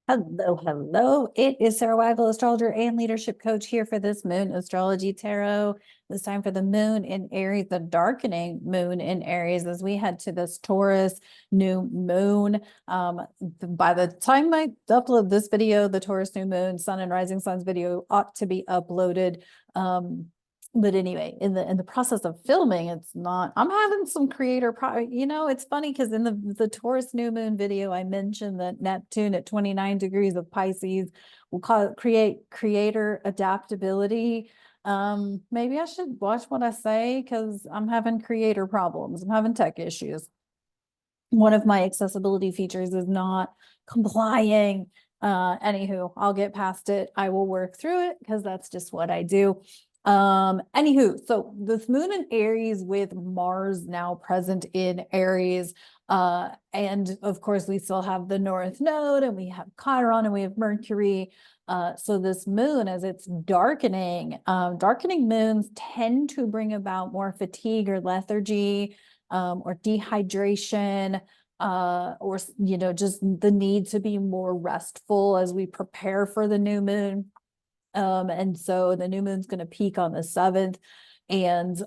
Hello, hello. It is Sarah Wagle, astrologer and leadership coach here for this Moon Astrology Tarot. This time for the moon in Aries, the darkening moon in Aries, as we head to this Taurus new moon. By the time I upload this video, the Taurus new moon, sun and rising suns video ought to be uploaded. But anyway, in the process of filming, it's not, I'm having some creator it's funny because in the Taurus new moon video, I mentioned that Neptune at 29 degrees of Pisces will create creator adaptability. Maybe I should watch what I say because I'm having creator problems. I'm having tech issues. One of my accessibility features is not complying. Anywho, I'll get past it. I will work through it because that's just what I do. Anywho, so this moon in Aries with Mars now present in Aries, and of course we still have the North Node and we have Chiron and we have Mercury. So this moon, as it's darkening, darkening moons tend to bring about more fatigue or lethargy, or dehydration, or just the need to be more restful as we prepare for the new moon. And so the new moon's going to peak on the 7th, and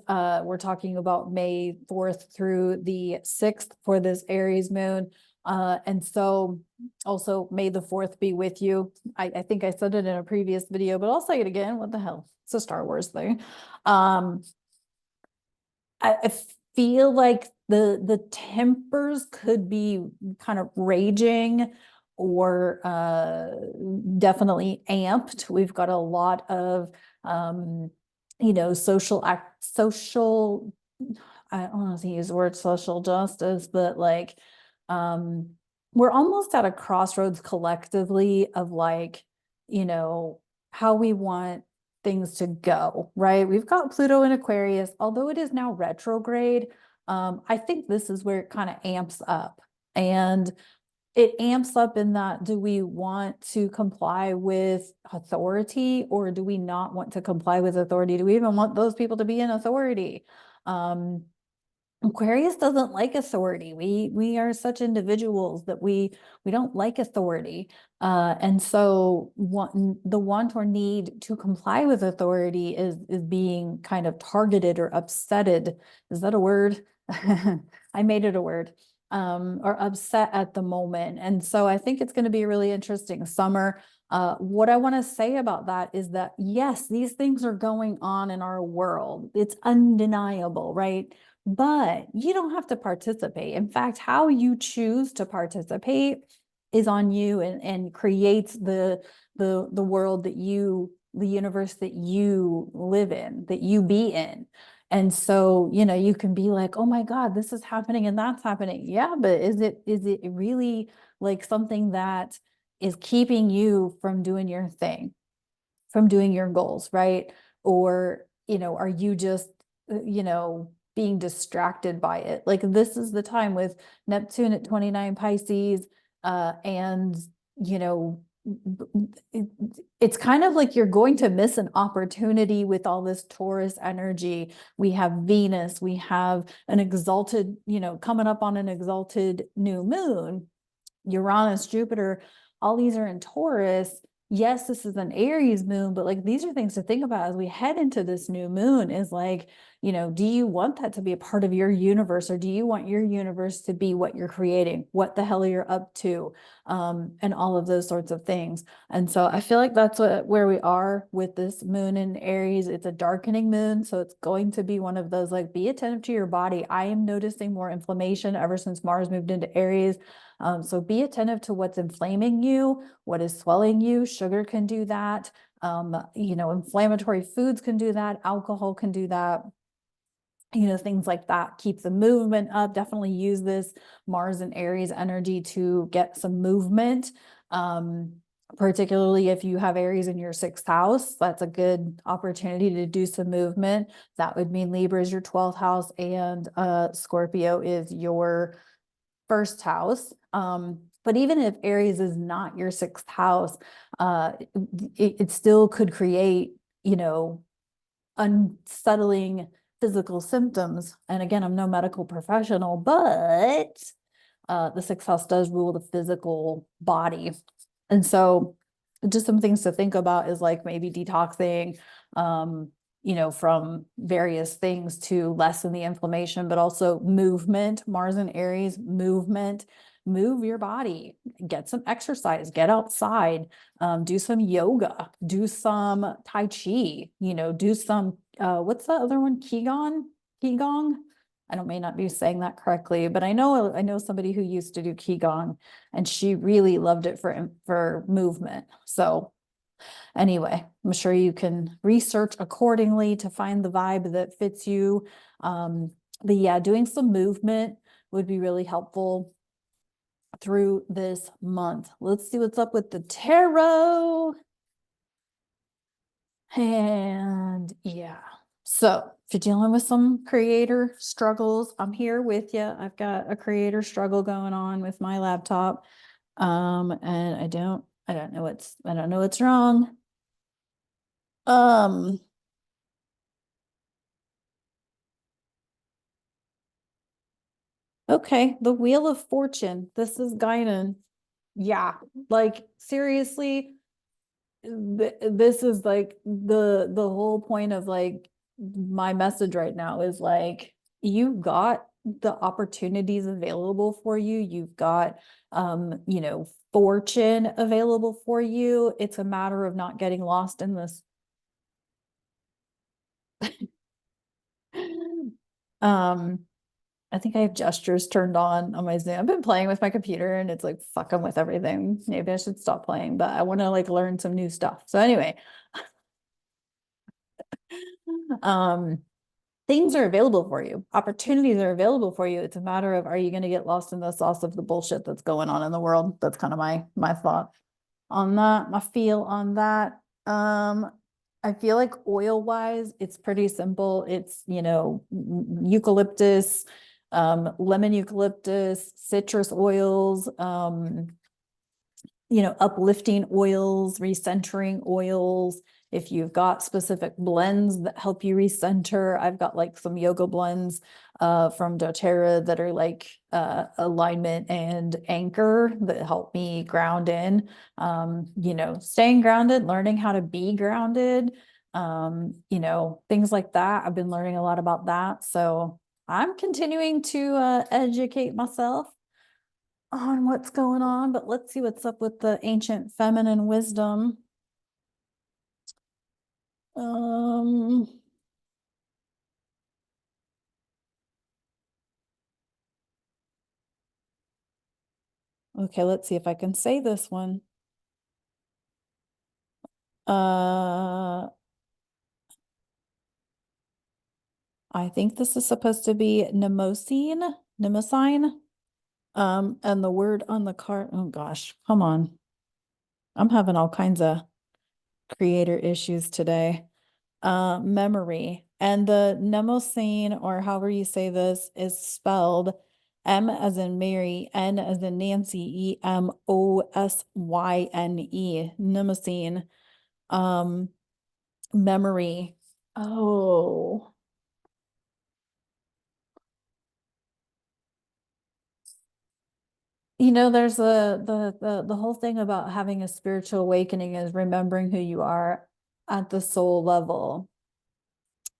we're talking about May 4th through the 6th for this Aries moon. And so also May the 4th be with you. I think I said it in a previous video, but I'll say it again. What the hell? It's a Star Wars thing. I feel like the tempers could be kind of raging or definitely amped. We've got a lot of social I don't know if to use the word social justice, but like we're almost at a crossroads collectively of how we want things to go, right? We've got Pluto in Aquarius, although it is now retrograde. I think this is where it kind of amps up, and it amps up in that, do we want to comply with authority or do we not want to comply with authority? Do we even want those people to be in authority? Aquarius doesn't like authority. We are such individuals that we don't like authority. And so the want or need to comply with authority is being kind of targeted or upsetted. Is that a word? I made it a word. Or upset at the moment. And so I think it's going to be a really interesting summer. What I want to say about that is that, yes, these things are going on in our world. It's undeniable, right? But you don't have to participate. In fact, how you choose to participate is on you, and creates the world that the universe that you live in, that you be in. And so, you can be like, oh my God, this is happening and that's happening. Yeah, but is it really like something that is keeping you from doing your thing, from doing your goals, right? Or, are you just, being distracted by it? Like, this is the time with Neptune at 29 Pisces, and, it's kind of like you're going to miss an opportunity with all this Taurus energy. We have Venus, we have an exalted, coming up on an exalted new moon, Uranus, Jupiter, all these are in Taurus. Yes, this is an Aries moon, but like these are things to think about as we head into this new moon, is like, do you want that to be a part of your universe, or do you want your universe to be what you're creating, what the hell you're up to, and all of those sorts of things. And so I feel like that's where we are with this moon in Aries. It's a darkening moon, so it's going to be one of those, like, be attentive to your body. I am noticing more inflammation ever since Mars moved into Aries. So be attentive to what's inflaming you, what is swelling you. Sugar can do that. Inflammatory foods can do that. Alcohol can do that. Things like that. Keep the movement up. Definitely use this Mars and Aries energy to get some movement. Particularly if you have Aries in your 6th house, that's a good opportunity to do some movement. That would mean Libra is your 12th house, and Scorpio is your 1st house. But even if Aries is not your 6th house, it still could create, unsettling physical symptoms. And again, I'm no medical professional, but the 6th house does rule the physical body. And so just some things to think about is like maybe detoxing, um, from various things to lessen the inflammation, but also movement. Mars and Aries, movement, move your body, get some exercise, get outside, do some yoga, do some Tai Chi, do some, what's the other one? Qigong. I don't may not be saying that correctly, but I know somebody who used to do Qigong and she really loved it for movement. So anyway, I'm sure you can research accordingly to find the vibe that fits you. But yeah, doing some movement would be really helpful through this month. Let's see what's up with the tarot. And yeah, so if you're dealing with some creator struggles, I'm here with you. I've got a creator struggle going on with my laptop. And I don't know what's wrong. Um, okay, the Wheel of Fortune. This is Guinan. Yeah, like seriously, this is like the whole point of like my message right now is like you got the opportunities available for you. You've got fortune available for you. It's a matter of not getting lost in this. Um, I think I have gestures turned on my Zoom. I've been playing with my computer and it's like fucking with everything. Maybe I should stop playing, but I want to like learn some new stuff. So anyway, um, things are available for you. Opportunities are available for you. It's a matter of, are you going to get lost in the sauce of the bullshit that's going on in the world? That's kind of my thought on that, my feel on that. I feel like oil wise, it's pretty simple. It's, eucalyptus, lemon eucalyptus, citrus oils, uplifting oils, recentering oils. If you've got specific blends that help you recenter, I've got like some yoga blends from doTERRA that are like alignment and anchor that help me ground in. Staying grounded, learning how to be grounded, things like that. I've been learning a lot about that. So I'm continuing to educate myself on what's going on, but let's see what's up with the ancient feminine wisdom. Um, okay, let's see if I can say this one. Uh, I think this is supposed to be Mnemosyne. And the word on the card, oh gosh, come on. I'm having all kinds of creator issues today. Memory. And the Mnemosyne, or however you say this, is spelled M as in Mary, N as in Nancy, Emosyne. Mnemosyne. Um, memory. Oh, there's the whole thing about having a spiritual awakening is remembering who you are at the soul level.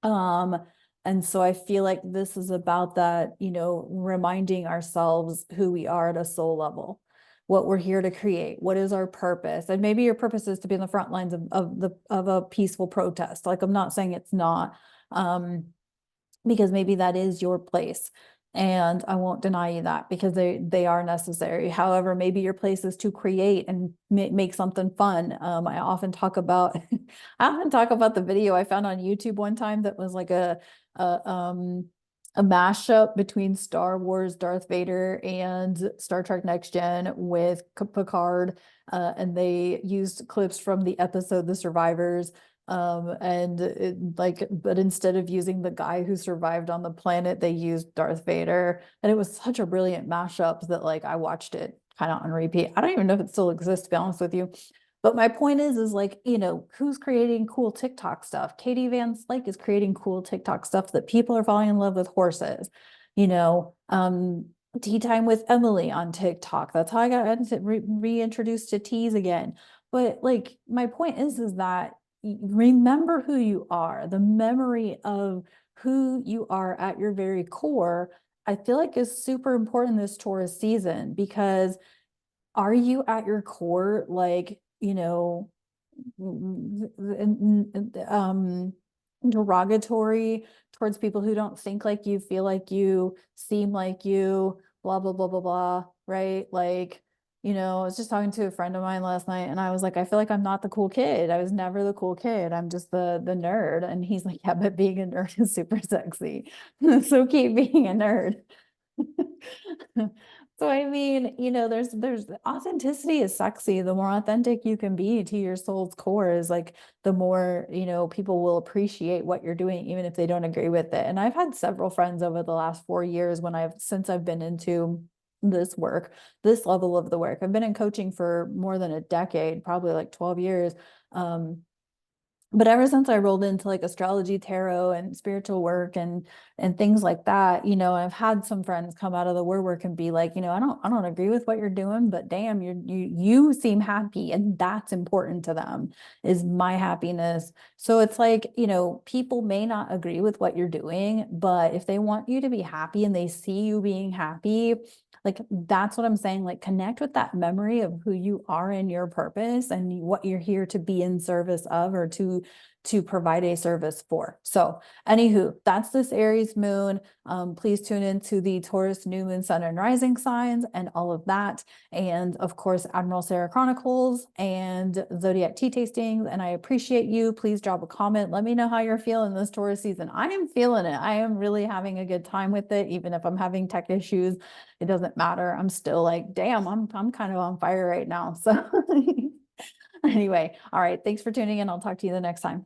Um, and so I feel like this is about that, reminding ourselves who we are at a soul level, what we're here to create, what is our purpose. And maybe your purpose is to be in the front lines of a peaceful protest. Like I'm not saying it's not. Because maybe that is your place. And I won't deny you that because they are necessary. However, maybe your place is to create and make something fun. I often talk about I often talk about the video I found on YouTube one time that was like a um a mashup between Star Wars, Darth Vader, and Star Trek Next Gen with Picard. And they used clips from the episode The Survivors, but instead of using the guy who survived on the planet, they used Darth Vader. And it was such a brilliant mashup that like I watched it kind of on repeat. I don't even know if it still exists, to be honest with you. But my point is like, who's creating cool TikTok stuff? Katie Van Slyke is creating cool TikTok stuff that people are falling in love with horses. Tea Time with Emily on TikTok. That's how I got reintroduced to teas again. But like my point is that remember who you are. The memory of who you are at your very core, I feel like is super important this Taurus season because are you at your core like, um derogatory towards people who don't think like you, feel like you, seem like you, blah blah blah blah blah, right? Like, I was just talking to a friend of mine last night and I was like, I feel like I'm not the cool kid. I was never the cool kid. I'm just the nerd. And he's like, yeah, but being a nerd is super sexy. So keep being a nerd. So I mean, there's authenticity is sexy. The more authentic you can be to your soul's core is like the more, people will appreciate what you're doing, even if they don't agree with it. And I've had several friends over the last 4 years since I've been into this work, this level of the work. I've been in coaching for more than a decade, probably like 12 years. But ever since I rolled into like astrology, tarot, and spiritual work and things like that, I've had some friends come out of the woodwork and be like, I don't agree with what you're doing, but damn, you seem happy, and that's important to them, is my happiness. So it's like, people may not agree with what you're doing, but if they want you to be happy and they see you being happy, like that's what I'm saying. Like connect with that memory of who you are and your purpose and what you're here to be in service of, or to provide a service for. So anywho, that's this Aries moon. Please tune into the Taurus new moon, sun and rising signs and all of that. And of course, Admiral Sarah Chronicles and Zodiac tea tastings. And I appreciate you. Please drop a comment. Let me know how you're feeling this Taurus season. I am feeling it. I am really having a good time with it. Even if I'm having tech issues, it doesn't matter. I'm still like, damn, I'm kind of on fire right now. So anyway, all right. Thanks for tuning in. I'll talk to you the next time.